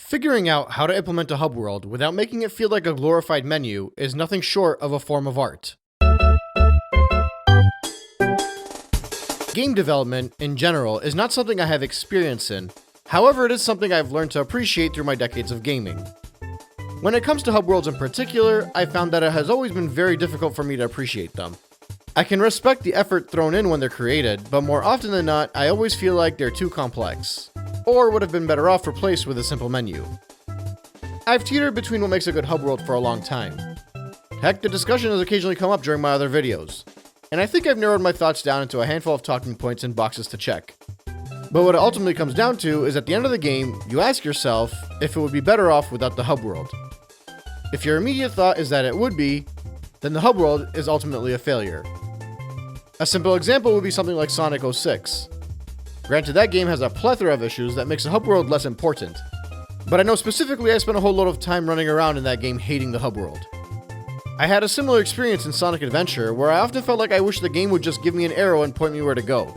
Figuring out how to implement a hub world without making it feel like a glorified menu is nothing short of a form of art. Game development, in general, is not something I have experience in. However, it is something I've learned to appreciate through my decades of gaming. When it comes to hub worlds in particular, I found that it has always been very difficult for me to appreciate them. I can respect the effort thrown in when they're created, but more often than not, I always feel like they're too complex, or would have been better off replaced with a simple menu. I've teetered between what makes a good hub world for a long time. Heck, the discussion has occasionally come up during my other videos, and I think I've narrowed my thoughts down into a handful of talking points and boxes to check. But what it ultimately comes down to is at the end of the game, you ask yourself if it would be better off without the hub world. If your immediate thought is that it would be, then the hub world is ultimately a failure. A simple example would be something like Sonic 06. Granted, that game has a plethora of issues that makes the hub world less important, but I know specifically I spent a whole lot of time running around in that game hating the hub world. I had a similar experience in Sonic Adventure, where I often felt like I wish the game would just give me an arrow and point me where to go.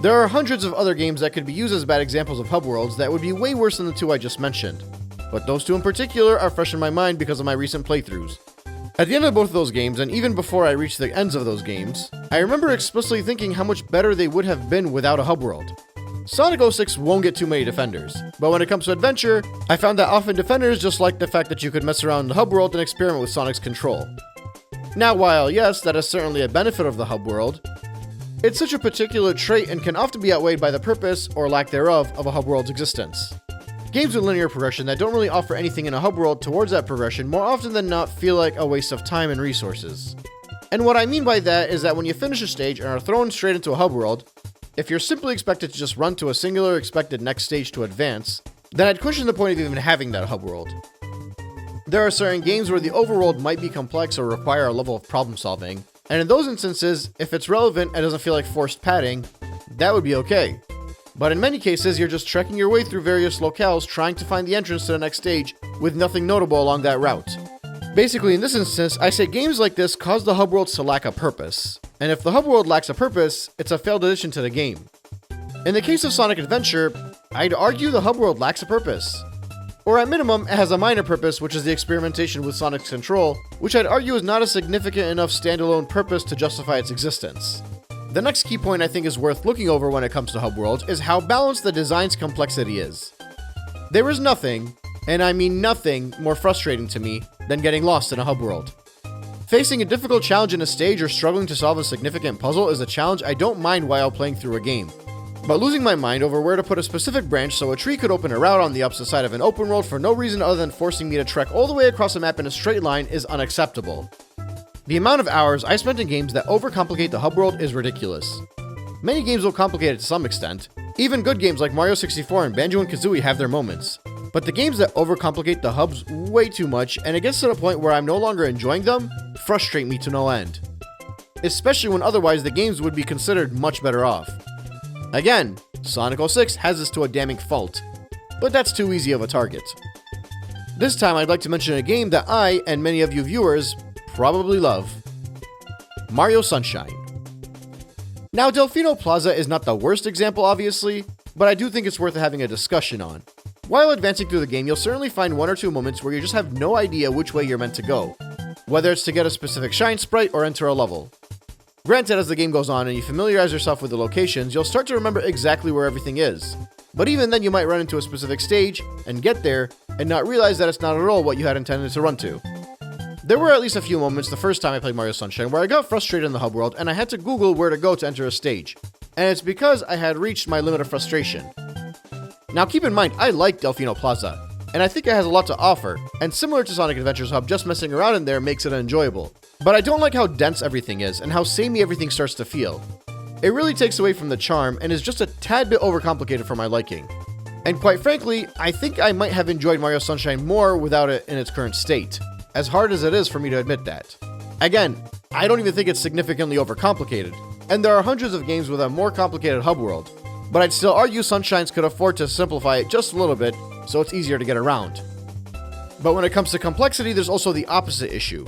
There are hundreds of other games that could be used as bad examples of hub worlds that would be way worse than the two I just mentioned, but those two in particular are fresh in my mind because of my recent playthroughs. At the end of both of those games, and even before I reached the ends of those games, I remember explicitly thinking how much better they would have been without a hub world. Sonic 06 won't get too many defenders, but when it comes to adventure, I found that often defenders just liked the fact that you could mess around in the hub world and experiment with Sonic's control. Now, while yes, that is certainly a benefit of the hub world, it's such a particular trait and can often be outweighed by the purpose, or lack thereof, of a hub world's existence. Games with linear progression that don't really offer anything in a hub world towards that progression more often than not feel like a waste of time and resources. And what I mean by that is that when you finish a stage and are thrown straight into a hub world, if you're simply expected to just run to a singular expected next stage to advance, then I'd question the point of even having that hub world. There are certain games where the overworld might be complex or require a level of problem solving, and in those instances, if it's relevant and doesn't feel like forced padding, that would be okay. But in many cases, you're just trekking your way through various locales trying to find the entrance to the next stage with nothing notable along that route. Basically, in this instance, I say games like this cause the hub worlds to lack a purpose. And if the hub world lacks a purpose, it's a failed addition to the game. In the case of Sonic Adventure, I'd argue the hub world lacks a purpose. Or at minimum, it has a minor purpose, which is the experimentation with Sonic's control, which I'd argue is not a significant enough standalone purpose to justify its existence. The next key point I think is worth looking over when it comes to hub worlds is how balanced the design's complexity is. There is nothing, and I mean nothing, more frustrating to me than getting lost in a hub world. Facing a difficult challenge in a stage or struggling to solve a significant puzzle is a challenge I don't mind while playing through a game. But losing my mind over where to put a specific branch so a tree could open a route on the opposite side of an open world for no reason other than forcing me to trek all the way across a map in a straight line is unacceptable. The amount of hours I spent in games that overcomplicate the hub world is ridiculous. Many games will complicate it to some extent. Even good games like Mario 64 and Banjo-Kazooie have their moments. But the games that overcomplicate the hubs way too much, and it gets to the point where I'm no longer enjoying them, frustrate me to no end. Especially when otherwise the games would be considered much better off. Again, Sonic 06 has this to a damning fault, but that's too easy of a target. This time I'd like to mention a game that I, and many of you viewers, probably love. Mario Sunshine. Now, Delfino Plaza is not the worst example, obviously, but I do think it's worth having a discussion on. While advancing through the game, you'll certainly find one or two moments where you just have no idea which way you're meant to go, whether it's to get a specific shine sprite or enter a level. Granted, as the game goes on and you familiarize yourself with the locations, you'll start to remember exactly where everything is. But even then, you might run into a specific stage and get there and not realize that it's not at all what you had intended to run to. There were at least a few moments the first time I played Mario Sunshine where I got frustrated in the hub world and I had to Google where to go to enter a stage. And it's because I had reached my limit of frustration. Now keep in mind, I like Delfino Plaza, and I think it has a lot to offer, and similar to Sonic Adventure's hub, just messing around in there makes it enjoyable. But I don't like how dense everything is and how samey everything starts to feel. It really takes away from the charm and is just a tad bit overcomplicated for my liking. And quite frankly, I think I might have enjoyed Mario Sunshine more without it in its current state. As hard as it is for me to admit that. Again, I don't even think it's significantly overcomplicated, and there are hundreds of games with a more complicated hub world, but I'd still argue Sunshines could afford to simplify it just a little bit so it's easier to get around. But when it comes to complexity, there's also the opposite issue.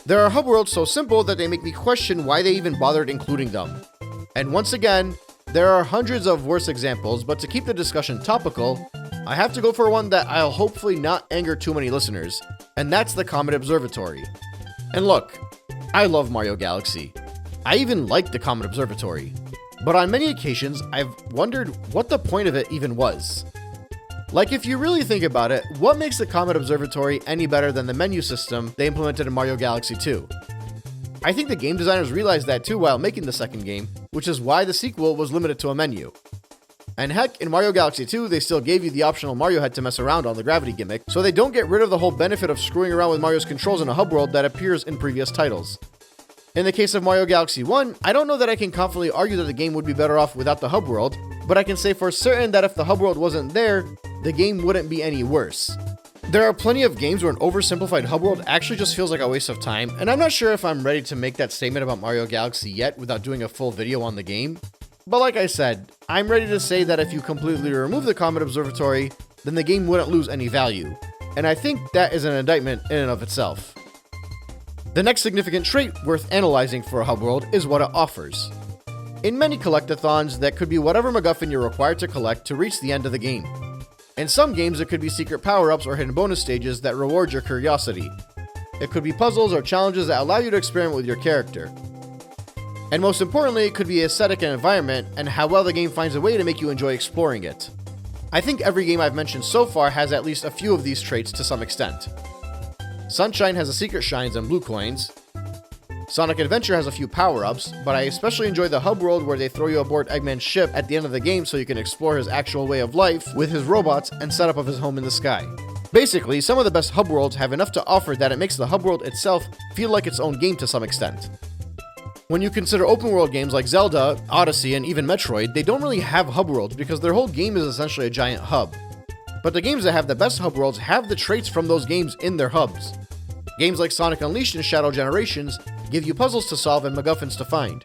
There are hub worlds so simple that they make me question why they even bothered including them. And once again, there are hundreds of worse examples, but to keep the discussion topical, I have to go for one that I'll hopefully not anger too many listeners, and that's the Comet Observatory. And look, I love Mario Galaxy. I even like the Comet Observatory. But on many occasions, I've wondered what the point of it even was. Like, if you really think about it, what makes the Comet Observatory any better than the menu system they implemented in Mario Galaxy 2? I think the game designers realized that too while making the second game, which is why the sequel was limited to a menu. And heck, in Mario Galaxy 2, they still gave you the optional Mario head to mess around on the gravity gimmick, so they don't get rid of the whole benefit of screwing around with Mario's controls in a hub world that appears in previous titles. In the case of Mario Galaxy 1, I don't know that I can confidently argue that the game would be better off without the hub world, but I can say for certain that if the hub world wasn't there, the game wouldn't be any worse. There are plenty of games where an oversimplified hub world actually just feels like a waste of time, and I'm not sure if I'm ready to make that statement about Mario Galaxy yet without doing a full video on the game. But like I said, I'm ready to say that if you completely remove the Comet Observatory, then the game wouldn't lose any value. And I think that is an indictment in and of itself. The next significant trait worth analyzing for a hub world is what it offers. In many collectathons, that could be whatever MacGuffin you're required to collect to reach the end of the game. In some games, it could be secret power-ups or hidden bonus stages that reward your curiosity. It could be puzzles or challenges that allow you to experiment with your character. And most importantly, it could be aesthetic and environment, and how well the game finds a way to make you enjoy exploring it. I think every game I've mentioned so far has at least a few of these traits to some extent. Sunshine has a secret shines and blue coins. Sonic Adventure has a few power-ups, but I especially enjoy the hub world where they throw you aboard Eggman's ship at the end of the game so you can explore his actual way of life with his robots and setup of his home in the sky. Basically, some of the best hub worlds have enough to offer that it makes the hub world itself feel like its own game to some extent. When you consider open world games like Zelda, Odyssey, and even Metroid, they don't really have hub worlds because their whole game is essentially a giant hub. But the games that have the best hub worlds have the traits from those games in their hubs. Games like Sonic Unleashed and Shadow Generations give you puzzles to solve and MacGuffins to find.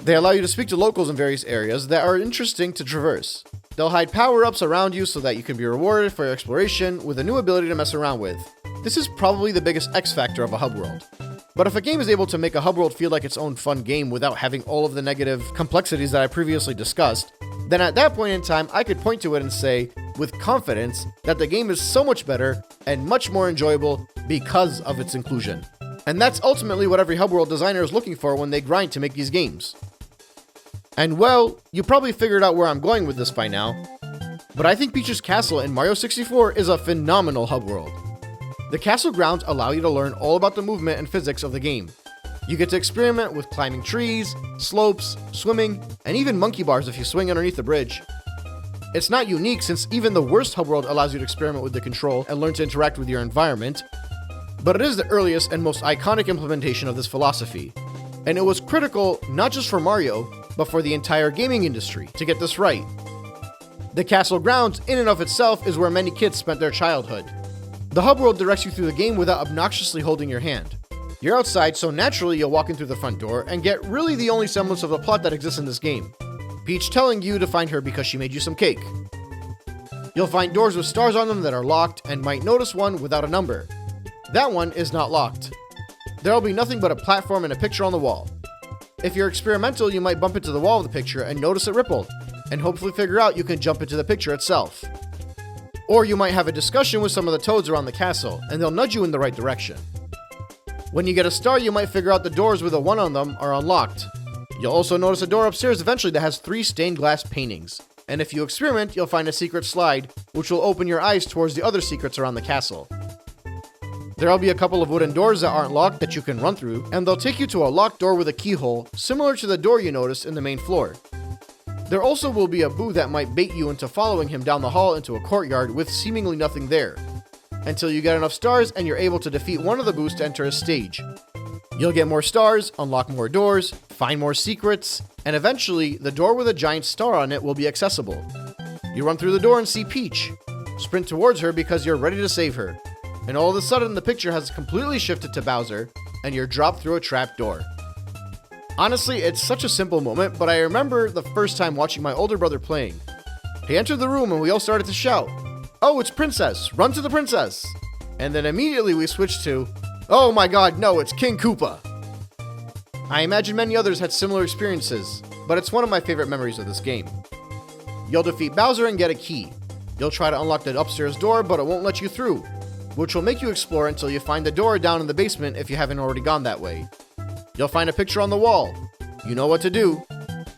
They allow you to speak to locals in various areas that are interesting to traverse. They'll hide power-ups around you so that you can be rewarded for your exploration with a new ability to mess around with. This is probably the biggest X factor of a hub world. But if a game is able to make a hub world feel like its own fun game without having all of the negative complexities that I previously discussed, then at that point in time I could point to it and say, with confidence, that the game is so much better and much more enjoyable because of its inclusion. And that's ultimately what every hub world designer is looking for when they grind to make these games. And well, you probably figured out where I'm going with this by now, but I think Peach's Castle in Mario 64 is a phenomenal hub world. The castle grounds allow you to learn all about the movement and physics of the game. You get to experiment with climbing trees, slopes, swimming, and even monkey bars if you swing underneath the bridge. It's not unique since even the worst hub world allows you to experiment with the control and learn to interact with your environment, but it is the earliest and most iconic implementation of this philosophy. And it was critical not just for Mario, but for the entire gaming industry to get this right. The castle grounds in and of itself is where many kids spent their childhood. The hub world directs you through the game without obnoxiously holding your hand. You're outside, so naturally you'll walk in through the front door and get really the only semblance of the plot that exists in this game. Peach telling you to find her because she made you some cake. You'll find doors with stars on them that are locked and might notice one without a number. That one is not locked. There'll be nothing but a platform and a picture on the wall. If you're experimental, you might bump into the wall of the picture and notice it rippled, and hopefully figure out you can jump into the picture itself. Or you might have a discussion with some of the toads around the castle, and they'll nudge you in the right direction. When you get a star, you might figure out the doors with a 1 on them are unlocked. You'll also notice a door upstairs eventually that has 3 stained glass paintings. And if you experiment, you'll find a secret slide, which will open your eyes towards the other secrets around the castle. There'll be a couple of wooden doors that aren't locked that you can run through, and they'll take you to a locked door with a keyhole, similar to the door you noticed in the main floor. There also will be a boo that might bait you into following him down the hall into a courtyard with seemingly nothing there, until you get enough stars and you're able to defeat one of the boos to enter a stage. You'll get more stars, unlock more doors, find more secrets, and eventually, the door with a giant star on it will be accessible. You run through the door and see Peach. Sprint towards her because you're ready to save her. And all of a sudden, the picture has completely shifted to Bowser, and you're dropped through a trap door. Honestly, it's such a simple moment, but I remember the first time watching my older brother playing. He entered the room and we all started to shout, "Oh, it's Princess! Run to the Princess!" And then immediately we switched to, "Oh my god, no, it's King Koopa!" I imagine many others had similar experiences, but it's one of my favorite memories of this game. You'll defeat Bowser and get a key. You'll try to unlock the upstairs door, but it won't let you through, which will make you explore until you find the door down in the basement if you haven't already gone that way. You'll find a picture on the wall. You know what to do.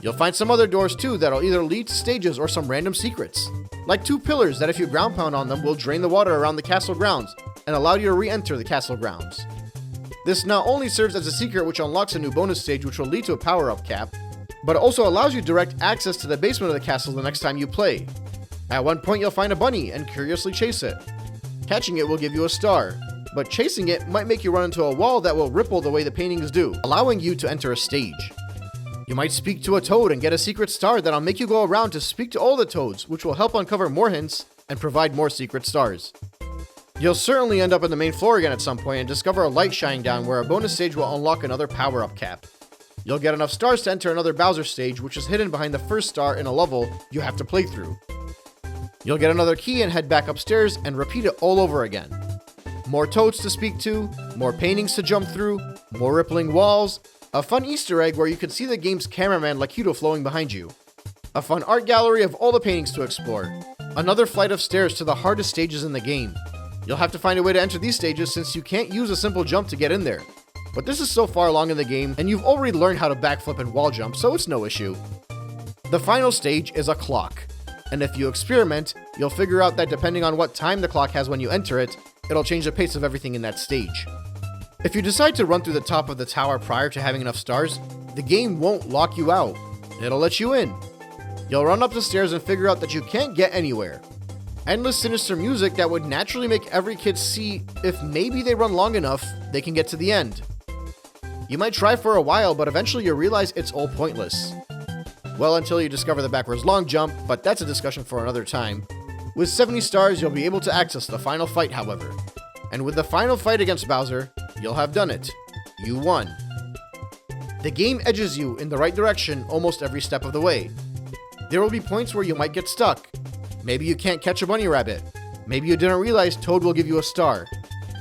You'll find some other doors too that'll either lead to stages or some random secrets, like 2 pillars that if you ground pound on them will drain the water around the castle grounds and allow you to re-enter the castle grounds. This not only serves as a secret which unlocks a new bonus stage which will lead to a power-up cap, but it also allows you direct access to the basement of the castle the next time you play. At one point you'll find a bunny and curiously chase it. Catching it will give you a star, but chasing it might make you run into a wall that will ripple the way the paintings do, allowing you to enter a stage. You might speak to a toad and get a secret star that'll make you go around to speak to all the toads, which will help uncover more hints and provide more secret stars. You'll certainly end up on the main floor again at some point and discover a light shining down where a bonus stage will unlock another power-up cap. You'll get enough stars to enter another Bowser stage, which is hidden behind the first star in a level you have to play through. You'll get another key and head back upstairs and repeat it all over again. More toads to speak to, more paintings to jump through, more rippling walls, a fun Easter egg where you can see the game's cameraman Lakitu flowing behind you, a fun art gallery of all the paintings to explore, another flight of stairs to the hardest stages in the game. You'll have to find a way to enter these stages since you can't use a simple jump to get in there. But this is so far along in the game, and you've already learned how to backflip and wall jump, so it's no issue. The final stage is a clock, and if you experiment, you'll figure out that depending on what time the clock has when you enter it, it'll change the pace of everything in that stage. If you decide to run through the top of the tower prior to having enough stars, the game won't lock you out. It'll let you in. You'll run up the stairs and figure out that you can't get anywhere. Endless sinister music that would naturally make every kid see if maybe they run long enough, they can get to the end. You might try for a while, but eventually you realize it's all pointless. Well, until you discover the backwards long jump, but that's a discussion for another time. With 70 stars, you'll be able to access the final fight, however. And with the final fight against Bowser, you'll have done it. You won. The game edges you in the right direction almost every step of the way. There will be points where you might get stuck. Maybe you can't catch a bunny rabbit. Maybe you didn't realize Toad will give you a star.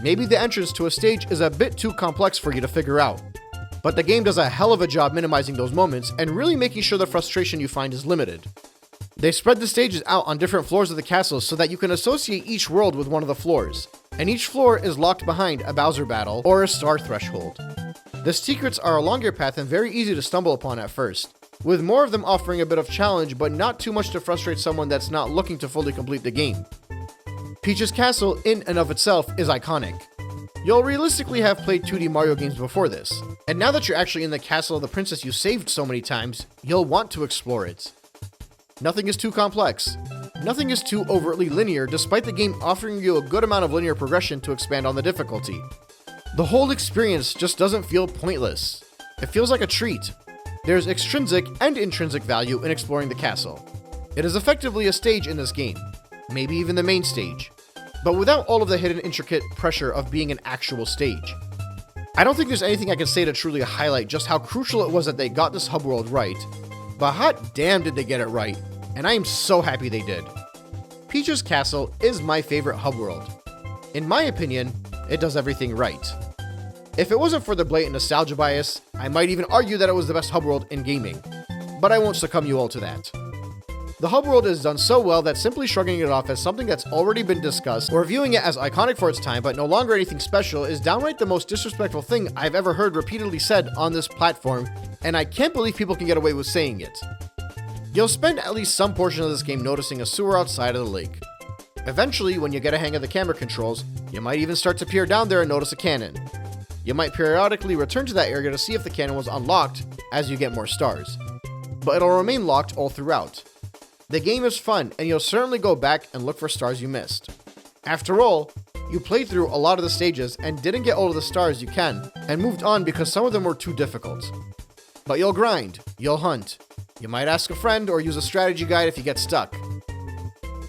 Maybe the entrance to a stage is a bit too complex for you to figure out. But the game does a hell of a job minimizing those moments and really making sure the frustration you find is limited. They spread the stages out on different floors of the castle so that you can associate each world with one of the floors, and each floor is locked behind a Bowser battle or a star threshold. The secrets are a longer path and very easy to stumble upon at first, with more of them offering a bit of challenge but not too much to frustrate someone that's not looking to fully complete the game. Peach's castle in and of itself is iconic. You'll realistically have played 2D Mario games before this, and now that you're actually in the castle of the princess you saved so many times, you'll want to explore it. Nothing is too complex. Nothing is too overtly linear, despite the game offering you a good amount of linear progression to expand on the difficulty. The whole experience just doesn't feel pointless. It feels like a treat. There's extrinsic and intrinsic value in exploring the castle. It is effectively a stage in this game, maybe even the main stage, but without all of the hidden intricate pressure of being an actual stage. I don't think there's anything I can say to truly highlight just how crucial it was that they got this hub world right, but hot damn did they get it right, and I am so happy they did. Peach's Castle is my favorite hub world. In my opinion, it does everything right. If it wasn't for the blatant nostalgia bias, I might even argue that it was the best hub world in gaming, but I won't succumb you all to that. The hub world is done so well that simply shrugging it off as something that's already been discussed or viewing it as iconic for its time but no longer anything special is downright the most disrespectful thing I've ever heard repeatedly said on this platform, and I can't believe people can get away with saying it. You'll spend at least some portion of this game noticing a sewer outside of the lake. Eventually, when you get a hang of the camera controls, you might even start to peer down there and notice a cannon. You might periodically return to that area to see if the cannon was unlocked as you get more stars, but it'll remain locked all throughout. The game is fun, and you'll certainly go back and look for stars you missed. After all, you played through a lot of the stages and didn't get all of the stars you can, and moved on because some of them were too difficult. But you'll grind, you'll hunt, you might ask a friend or use a strategy guide if you get stuck.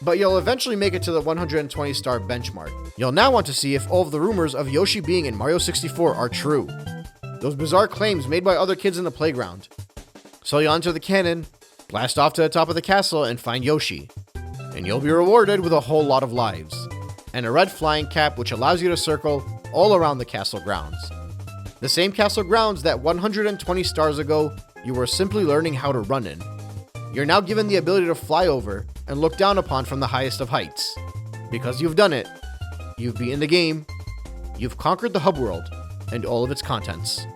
But you'll eventually make it to the 120 star benchmark. You'll now want to see if all of the rumors of Yoshi being in Mario 64 are true. Those bizarre claims made by other kids in the playground. So you'll enter the cannon, blast off to the top of the castle and find Yoshi. And you'll be rewarded with a whole lot of lives. And a red flying cap which allows you to circle all around the castle grounds. The same castle grounds that 120 stars ago you were simply learning how to run in. You're now given the ability to fly over, and looked down upon from the highest of heights. Because you've done it. You've beaten the game. You've conquered the hub world and all of its contents.